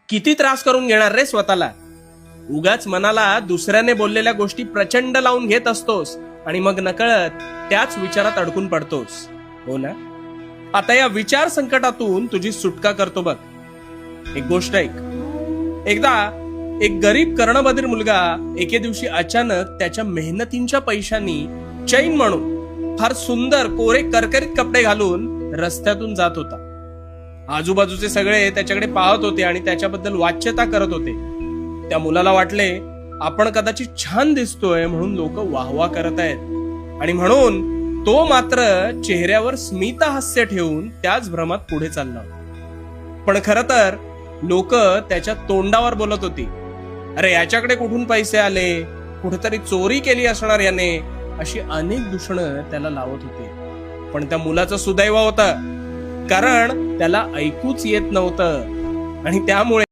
किती त्रास करून घेणार रे स्वतःला? उगाच मनाला दुसऱ्याने बोललेल्या गोष्टी प्रचंड लावून घेत असतोस आणि मग नकळत त्याच विचारात अडकून पडतोस, हो ना? आता या विचार संकटातून तुझी सुटका करतो बघ. एक गोष्ट ऐक. एकदा एक गरीब कर्णबधीर मुलगा एके दिवशी अचानक त्याच्या मेहनतींच्या पैशांनी चैन म्हणून फार सुंदर कोरे करकरीत कपडे घालून रस्त्यातून जात होता. आजूबाजूचे सगळे त्याच्याकडे पाहत होते आणि त्याच्याबद्दल वाच्यता करत होते. त्या मुलाला वाटले आपण कदाचित छान दिसतोय म्हणून लोक वाहवा करत आहेत आणि म्हणून तो मात्र चेहऱ्यावर स्मित हास्य ठेवून त्याच भ्रमात पुढे चालला. पण खर तर लोक त्याच्या तोंडावर बोलत होती, अरे याच्याकडे कुठून पैसे आले, कुठेतरी चोरी केली असणार याने, अशी अनेक दूषणं त्याला लावत होते. पण त्या मुलाचं सुदैव होतं, कारण त्याला ऐकूच येत नव्हतं आणि त्यामुळे